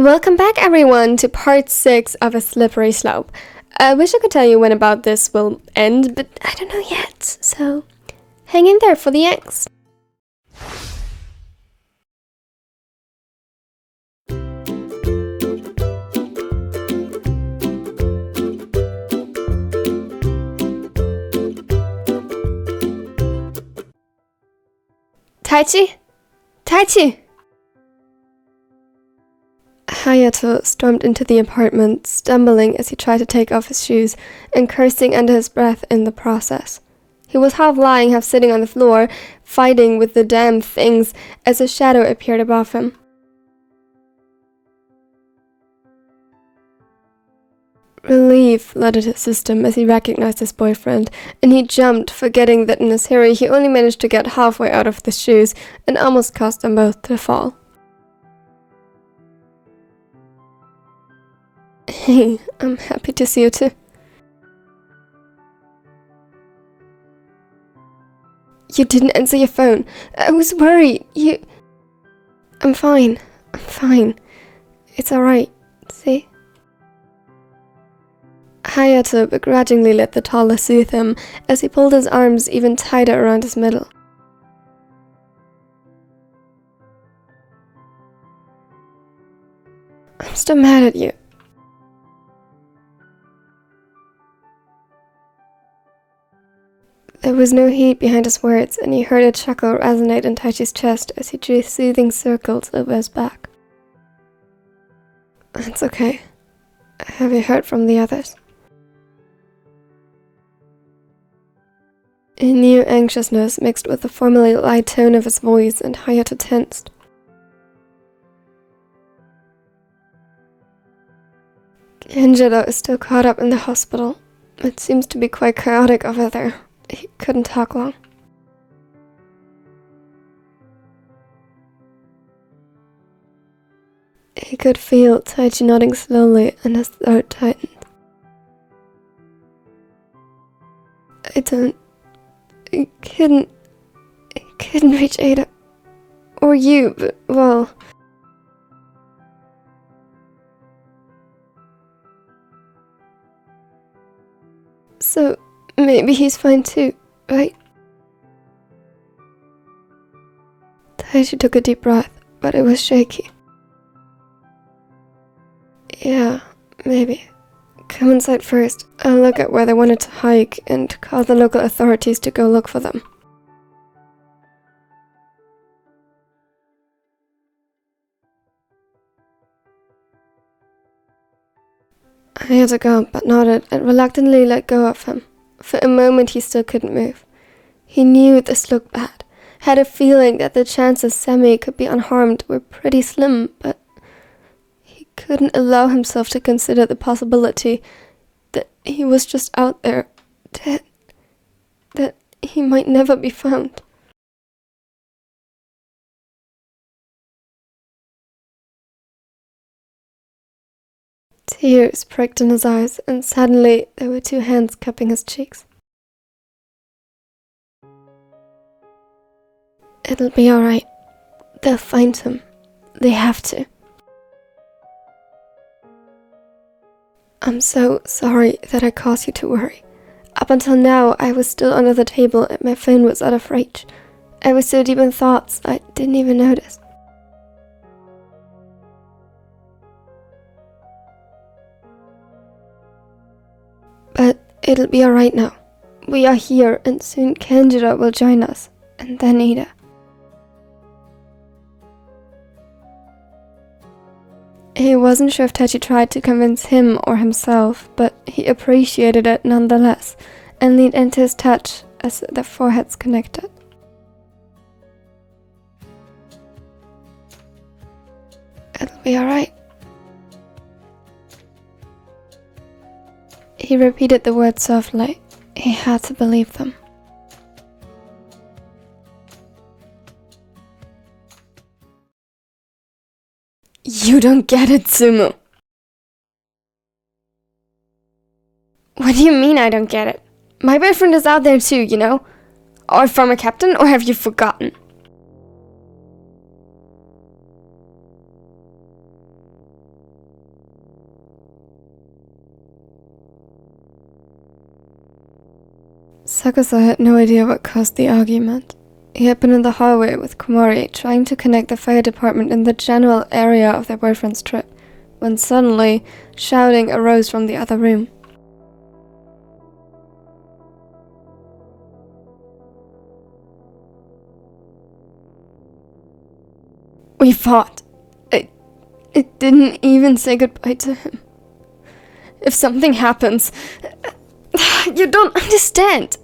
Welcome back, everyone, to part 6 of A Slippery Slope. I wish I could tell you when about this will end, but I don't know yet, so hang in there for the angst. Taichi? Taichi! Hayato stormed into the apartment, stumbling as he tried to take off his shoes and cursing under his breath in the process. He was half lying, half sitting on the floor, fighting with the damn things as a shadow appeared above him. Relief flooded his system as he recognized his boyfriend, and he jumped, forgetting that in his hurry he only managed to get halfway out of the shoes and almost caused them both to fall. Hey, I'm happy to see you too. You didn't answer your phone. I was worried. I'm fine. It's alright. See? Hayato begrudgingly let the toddler soothe him as he pulled his arms even tighter around his middle. I'm still mad at you. There was no heat behind his words, and he heard a chuckle resonate in Taichi's chest as he drew soothing circles over his back. It's okay. Have you heard from the others? A new anxiousness mixed with the formerly light tone of his voice, and Hayato tensed. Kenjiro is still caught up in the hospital. It seems to be quite chaotic over there. He couldn't talk long. He could feel Taichi nodding slowly and his throat tightened. I couldn't reach Ada. Or you, but, well... So, maybe he's fine too, right? Taichi took a deep breath, but it was shaky. Yeah, maybe. Come inside first. I'll look at where they wanted to hike and call the local authorities to go look for them. I had to go, but nodded and reluctantly let go of him. For a moment he still couldn't move. He knew this looked bad, had a feeling that the chances Semi could be unharmed were pretty slim, but he couldn't allow himself to consider the possibility that he was just out there, dead, that he might never be found. Tears pricked in his eyes, and suddenly there were two hands cupping his cheeks. It'll be alright. They'll find him. They have to. I'm so sorry that I caused you to worry. Up until now, I was still under the table and my phone was out of reach. I was so deep in thoughts, I didn't even notice. But it'll be alright now. We are here, and soon Kenjiro will join us, and then Ida. He wasn't sure if Taichi tried to convince him or himself, but he appreciated it nonetheless, and leaned into his touch as their foreheads connected. It'll be alright. He repeated the words softly. He had to believe them. You don't get it, Tsumu. What do you mean I don't get it? My boyfriend is out there too, you know? Our former captain, or have you forgotten? Sakusa had no idea what caused the argument. He had been in the hallway with Komori trying to connect the fire department in the general area of their boyfriend's trip, when suddenly, shouting arose from the other room. We fought. It didn't even say goodbye to him. If something happens, you don't understand.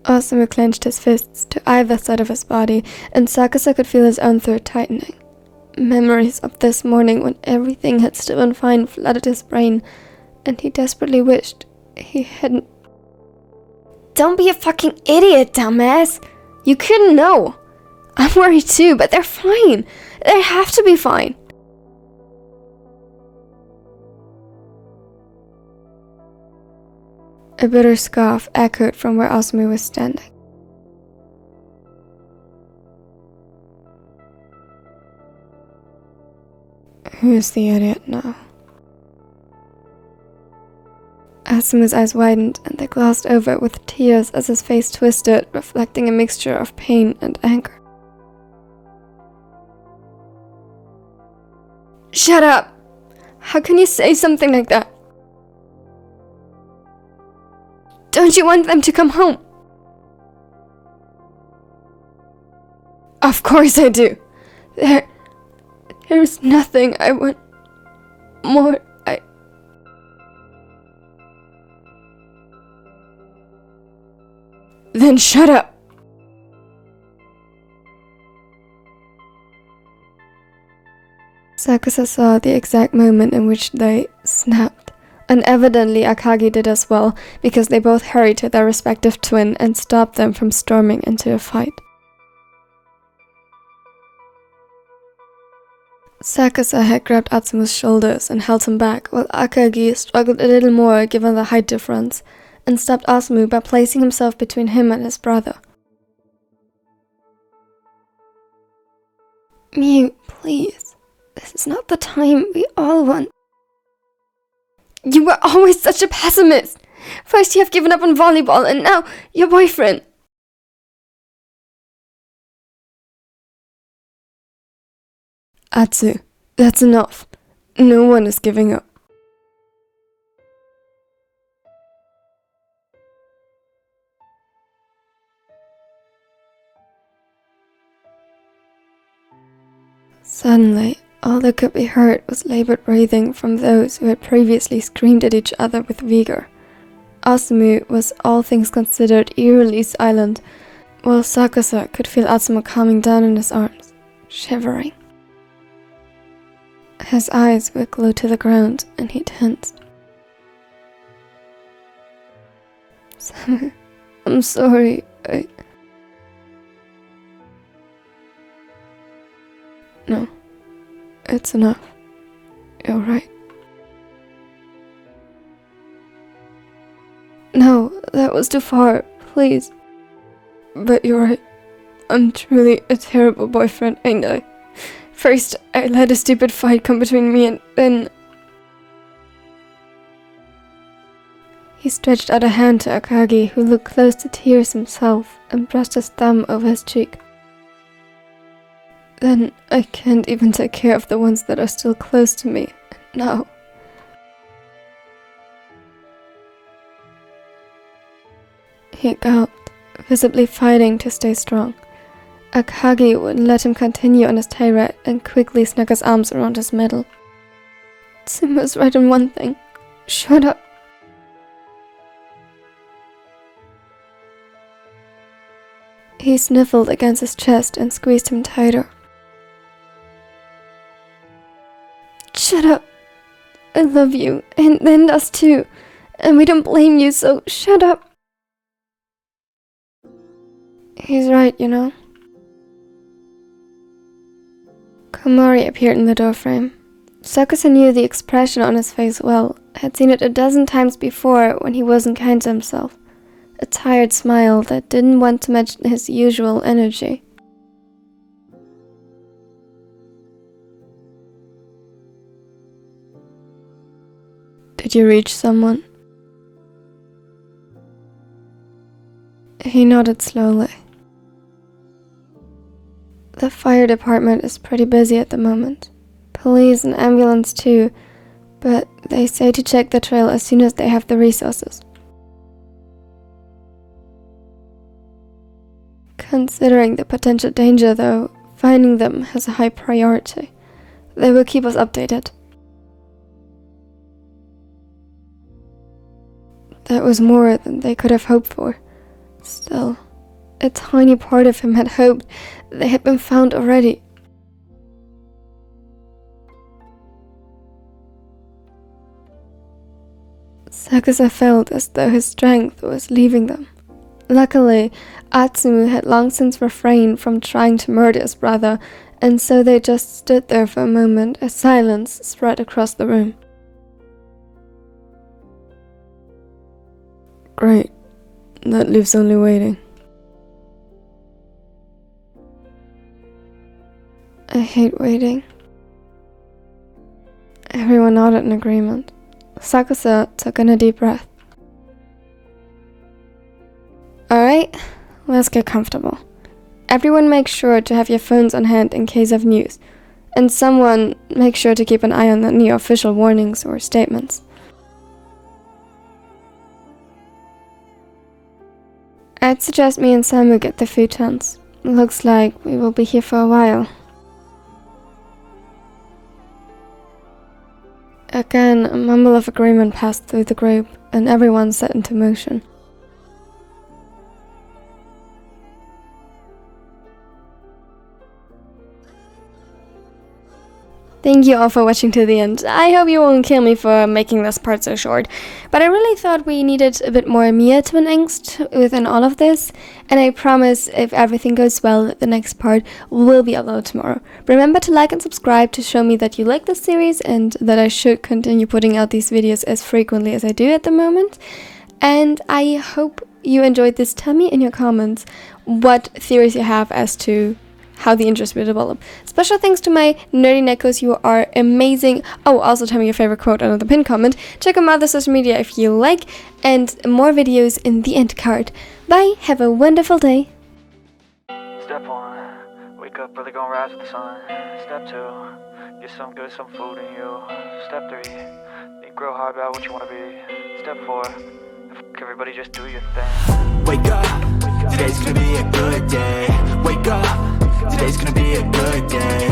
Osamu clenched his fists to either side of his body, and Sakusa could feel his own throat tightening. Memories of this morning when everything had still been fine flooded his brain, and he desperately wished he hadn't. Don't be a fucking idiot, dumbass! You couldn't know! I'm worried too, but they're fine! They have to be fine! A bitter scoff echoed from where Osamu was standing. Who is the idiot now? Osamu's eyes widened and they glossed over with tears as his face twisted, reflecting a mixture of pain and anger. Shut up! How can you say something like that? Don't you want them to come home? Of course I do. There's nothing I want more. Then shut up. Sakusa saw the exact moment in which they snapped, and evidently Akagi did as well, because they both hurried to their respective twin and stopped them from storming into a fight. Sakusa had grabbed Atsumo's shoulders and held him back, while Akagi struggled a little more given the height difference, and stopped Osamu by placing himself between him and his brother. Miu, please. This is not the time we all want. You were always such a pessimist! First you have given up on volleyball, and now your boyfriend! Atsu, that's enough. No one is giving up. Suddenly, all that could be heard was labored breathing from those who had previously screamed at each other with vigor. Osamu was, all things considered, eerily silent, while Sakusa could feel Atsumo calming down in his arms, shivering. His eyes were glued to the ground, and he tensed. Samu, I'm sorry, No, it's enough. You're right. No, that was too far, please. But you're right. I'm truly a terrible boyfriend, ain't I? First, I let a stupid fight come between me and then... He stretched out a hand to Akagi, who looked close to tears himself, and brushed his thumb over his cheek. Then I can't even take care of the ones that are still close to me, now. He gulped, visibly fighting to stay strong. Akagi wouldn't let him continue on his tirade and quickly snuck his arms around his middle. Tsumo's right on one thing. Shut up. He sniffled against his chest and squeezed him tighter. Shut up. I love you, and Lynn does too. And we don't blame you, so shut up. He's right, you know. Komori appeared in the doorframe. Sakusa knew the expression on his face well, had seen it a dozen times before when he wasn't kind to himself. A tired smile that didn't want to match his usual energy. Did you reach someone? He nodded slowly. The fire department is pretty busy at the moment. Police and ambulance too, but they say to check the trail as soon as they have the resources. Considering the potential danger though, finding them has a high priority. They will keep us updated. That was more than they could have hoped for. Still, a tiny part of him had hoped they had been found already. Sakusa felt as though his strength was leaving them. Luckily, Atsumu had long since refrained from trying to murder his brother, and so they just stood there for a moment as silence spread across the room. Great. That leaves only waiting. I hate waiting. Everyone nodded in agreement. Sakusa took in a deep breath. Alright, let's get comfortable. Everyone make sure to have your phones on hand in case of news. And someone make sure to keep an eye on any official warnings or statements. I'd suggest me and Samu get the futons. Looks like we will be here for a while. Again, a mumble of agreement passed through the group, and everyone set into motion. Thank you all for watching to the end. I hope you won't kill me for making this part so short, but I really thought we needed a bit more Mia twin angst within all of this, and I promise if everything goes well, the next part will be uploaded tomorrow. Remember to like and subscribe to show me that you like this series and that I should continue putting out these videos as frequently as I do at the moment. And I hope you enjoyed this. Tell me in your comments what theories you have as to how the interest will develop. Special thanks to my nerdy Nekos, you are amazing. Oh, also tell me your favorite quote under the pinned comment. Check out my other social media if you like, and more videos in the end card. Bye, have a wonderful day. Step 1, wake up early, gonna rise with the sun. Step 2, get some good, some food in you. Step 3, think real hard about what you wanna be. Step 4, everybody just do your thing. Wake up, today's gonna be a good day. Wake up, today's gonna be a good day.